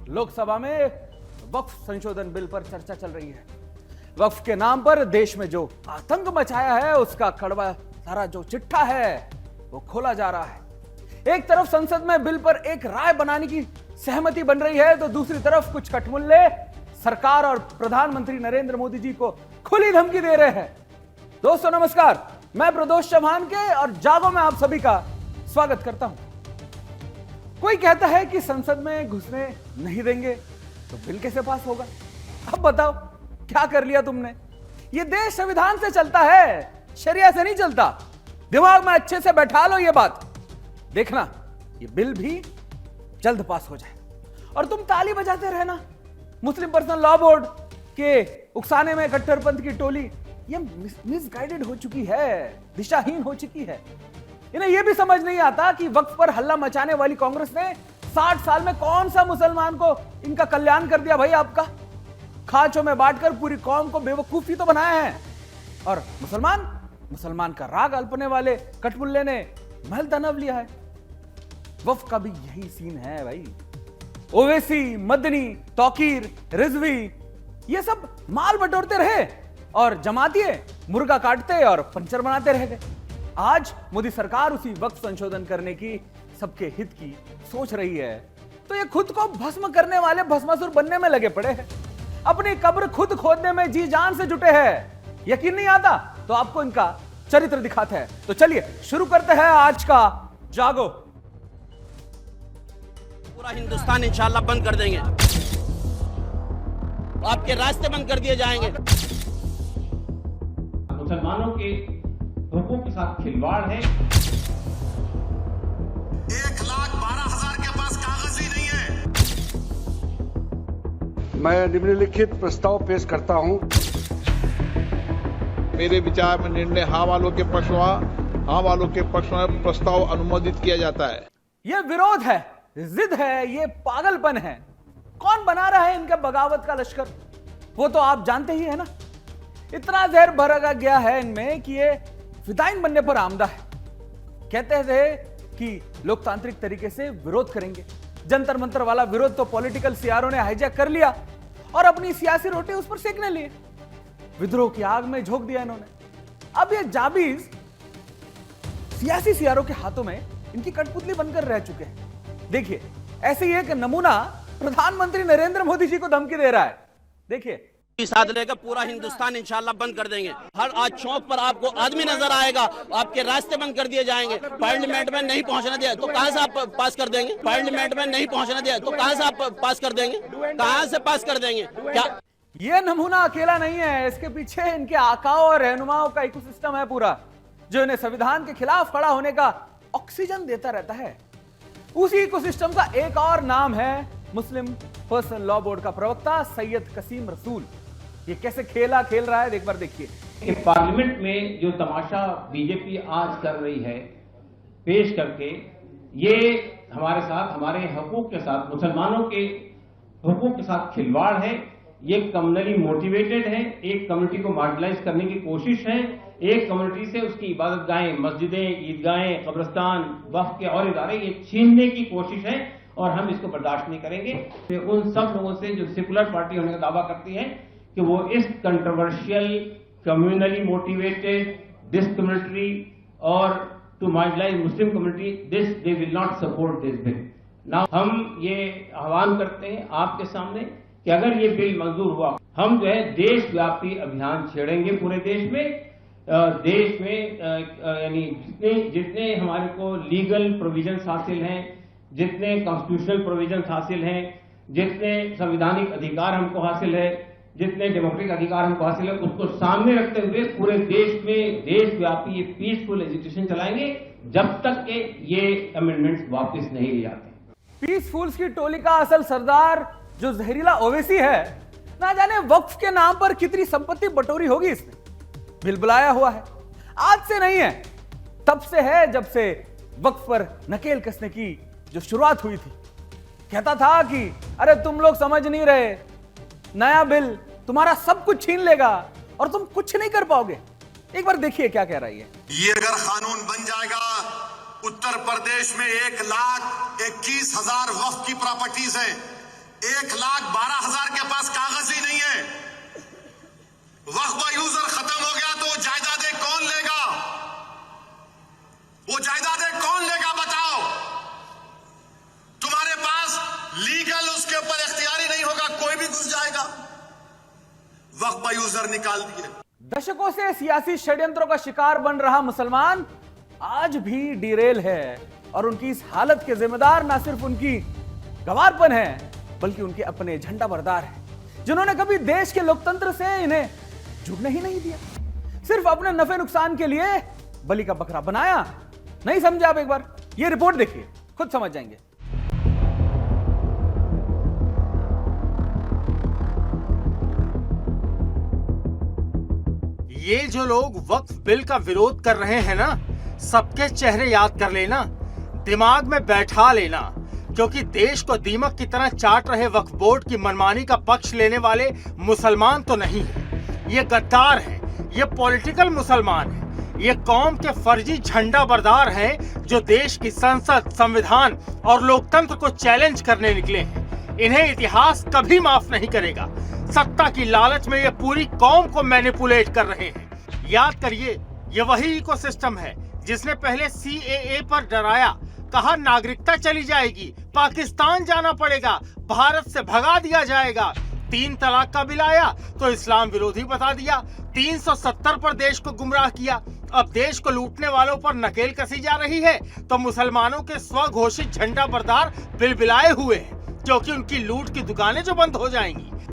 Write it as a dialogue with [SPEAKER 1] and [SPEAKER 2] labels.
[SPEAKER 1] लोकसभा में वक्फ संशोधन बिल पर चर्चा चल रही है। वक्फ के नाम पर देश में जो आतंक मचाया है उसका कड़वा सारा जो चिट्ठा है वो खोला जा रहा है। एक तरफ संसद में बिल पर एक राय बनाने की सहमति बन रही है तो दूसरी तरफ कुछ कटमुल्ले सरकार और प्रधानमंत्री नरेंद्र मोदी जी को खुली धमकी दे रहे हैं। दोस्तों नमस्कार, मैं प्रदोष चौहान के और जागो में आप सभी का स्वागत करता हूं। कोई कहता है कि संसद में घुसने नहीं देंगे तो बिल कैसे पास होगा। अब बताओ क्या कर लिया तुमने। ये देश संविधान से चलता है, शरिया से नहीं चलता। दिमाग में अच्छे से बैठा लो ये बात। देखना ये बिल भी जल्द पास हो जाए और तुम ताली बजाते रहना। मुस्लिम पर्सनल लॉ बोर्ड के उकसाने में कट्टरपंथ की टोली ये मिसगाइडेड हो चुकी है, दिशाहीन हो चुकी है। इन्हें यह भी समझ नहीं आता कि वक्फ पर हल्ला मचाने वाली कांग्रेस ने 60 साल में कौन सा मुसलमान को इनका कल्याण कर दिया। भाई आपका खांचों में बांटकर पूरी कौम को बेवकूफी तो बनाया है और मुसलमान का राग अल्पने वाले कटमुल्ले ने महल तनव लिया है। वक्फ का भी यही सीन है भाई। ओवैसी, मदनी, तौकीर, रिजवी ये सब माल बटोरते रहे और जमातिये मुर्गा काटते और पंचर बनाते रह गए। आज मोदी सरकार उसी वक्त संशोधन करने की, सबके हित की सोच रही है तो ये खुद को भस्म करने वाले भस्मासुर बनने में लगे पड़े हैं। अपनी कब्र खुद खोदने में जी जान से जुटे हैं। यकीन नहीं आता तो आपको इनका चरित्र दिखाते हैं। तो चलिए शुरू करते हैं आज का जागो।
[SPEAKER 2] पूरा हिंदुस्तान इंशाल्लाह बंद कर देंगे, आपके रास्ते बंद कर दिए जाएंगे।
[SPEAKER 3] मुसलमानों के हुकूक के साथ खिलवाड़ है।
[SPEAKER 4] 1,12,000 के पास कागज ही नहीं है।
[SPEAKER 5] मैं निम्नलिखित प्रस्ताव पेश करता हूं।
[SPEAKER 6] मेरे विचार में निर्णय हाँ वालों के पक्ष में प्रस्ताव अनुमोदित किया जाता है।
[SPEAKER 1] यह विरोध है, जिद है, ये पागलपन है। कौन बना रहा है इनका बगावत का लश्कर वो तो आप जानते ही है ना। इतना जहर भरा गया है इनमें कि ये फिदाइन बनने पर आमदा है। कहते थे कि लोकतांत्रिक तरीके से विरोध करेंगे। जंतर मंतर वाला विरोध तो पॉलिटिकल सियारों ने हाईजैक कर लिया और अपनी सियासी रोटी उस पर सेकने लिए। विद्रोह की आग में झोंक दिया इन्होंने। अब ये जाबीज सियासी सियारों के हाथों में इनकी कठपुतली बनकर रह चुके हैं। देखिए ऐसे ही एक नमूना प्रधानमंत्री नरेंद्र मोदी जी को धमकी दे रहा है। देखिए
[SPEAKER 2] साथ लेकर पूरा हिंदुस्तान इंशाल्लाह बंद कर देंगे। हर आज चौक पर आपको आदमी नजर आएगा, आपके रास्ते बंद कर दिए जाएंगे। पार्लियामेंट में नहीं पहुंचने दिया तो कहां से आप पास कर देंगे। पार्लियामेंट में नहीं पहुंचने दिया तो कहां से आप पास कर देंगे, कहां से पास कर देंगे। क्या
[SPEAKER 1] ये नमूना अकेला नहीं है, इसके पीछे इनके आकाओं और रहनुमाओं का इकोसिस्टम है पूरा, जो इन्हें संविधान के खिलाफ खड़ा होने का ऑक्सीजन देता रहता है। उसी इकोसिस्टम का एक और नाम है मुस्लिम पर्सनल लॉ बोर्ड का प्रवक्ता सैयद कसीम रसूल। ये कैसे खेला खेल रहा है एक बार देखिए।
[SPEAKER 3] पार्लियामेंट में जो तमाशा बीजेपी आज कर रही है पेश करके, ये हमारे साथ, हमारे हकूक के साथ, मुसलमानों के हकूक के साथ खिलवाड़ है। ये कम्युनली मोटिवेटेड है। एक कम्युनिटी को मार्जिनलाइज करने की कोशिश है। एक कम्युनिटी से उसकी इबादत गाहें, मस्जिदें, ईदगाहें, कब्रिस्तान, वक्फ के और इदारे ये छीनने की कोशिश है और हम इसको बर्दाश्त नहीं करेंगे। उन सब लोगों से जो सेकुलर पार्टी होने का दावा करती है कि वो इस कंट्रोवर्शियल, कम्युनली मोटिवेटेड, डिस्क्रिमिनेटरी और to marginalise Muslim community, this they will not support this bill. Now हम ये आह्वान करते हैं आपके सामने कि अगर ये बिल मंजूर हुआ, हम जो है देशव्यापी अभियान छेड़ेंगे पूरे देश में। देश में यानी जितने हमारे को लीगल प्रोविजंस हासिल हैं, जितने कॉन्स्टिट्यूशनल प्रोविजंस हासिल हैं, जितने संवैधानिक अधिकार हमको हासिल है, जितने डेमोक्रेटिक अधिकार हमको हासिल है, उसको सामने रखते हुए पूरे देश में देशव्यापी ये पीसफुल एजिटेशन चलाएंगे जब तक कि ये अमेंडमेंट्स वापस नहीं लिए जाते।
[SPEAKER 1] पीसफुल्स की टोली का असल सरदार जो जहरीला ओवैसी है, ना जाने वक्फ के नाम पर कितनी संपत्ति बटोरी होगी इसने। बिल बुलाया हुआ है, आज से नहीं है, तब से है जब से वक्फ पर नकेल कसने की जो शुरुआत हुई थी। कहता था कि अरे तुम लोग समझ नहीं रहे, नया बिल तुम्हारा सब कुछ छीन लेगा और तुम कुछ नहीं कर पाओगे। एक बार देखिए क्या कह रही है।
[SPEAKER 4] ये अगर कानून बन जाएगा, उत्तर प्रदेश में 1,21,000 वक्फ की प्रॉपर्टीज हैं। 1,12,000 के पास कागज ही नहीं है। वक्फ यूजर खत्म हो गया तो जायदादें कौन लेगा? वो जायदादें कौन लेगा बताओ? तुम्हारे पास लीगल उसके ऊपर इख्तियारी नहीं होगा, कोई भी घुस जाएगा। वक्फ यूजर निकाल दिए।
[SPEAKER 1] दशकों से सियासी षड्यंत्रों का शिकार बन रहा मुसलमान आज भी डिरेल है और उनकी इस हालत के जिम्मेदार ना सिर्फ उनकी गंवारपन है बल्कि उनके अपने झंडा बरदार हैं, जिन्होंने कभी देश के लोकतंत्र से इन्हें जुड़ने ही नहीं दिया, सिर्फ अपने नफे नुकसान के लिए बलि का बकरा बनाया। नहीं समझे आप? एक बार ये रिपोर्ट देखिए, खुद समझ जाएंगे।
[SPEAKER 7] ये जो लोग वक्फ बिल का विरोध कर रहे हैं ना, सबके चेहरे याद कर लेना, दिमाग में बैठा लेना, क्योंकि देश को दीमक की तरह चाट रहे वक्फ बोर्ड की मनमानी का पक्ष लेने वाले मुसलमान तो नहीं है, ये गद्दार हैं, ये पॉलिटिकल मुसलमान हैं, ये कौम के फर्जी झंडा बरदार हैं जो देश की संसद, संविधान और लोकतंत्र को चैलेंज करने निकले हैं। इन्हें इतिहास कभी माफ नहीं करेगा। सत्ता की लालच में ये पूरी कौम को मैनिपुलेट कर रहे हैं। याद करिए, ये वही इकोसिस्टम है जिसने पहले CAA पर डराया, कहा नागरिकता चली जाएगी, पाकिस्तान जाना पड़ेगा, भारत से भगा दिया जाएगा। 3 तलाक का बिल आया तो इस्लाम विरोधी बता दिया, 370 पर देश को गुमराह किया। अब देश को लूटने वालों पर नकेल कसी जा रही है तो मुसलमानों के स्वघोषित झंडा बरदार बिलबिलाए हुए हैं, क्योंकि उनकी लूट की दुकानें जो बंद हो जाएंगी।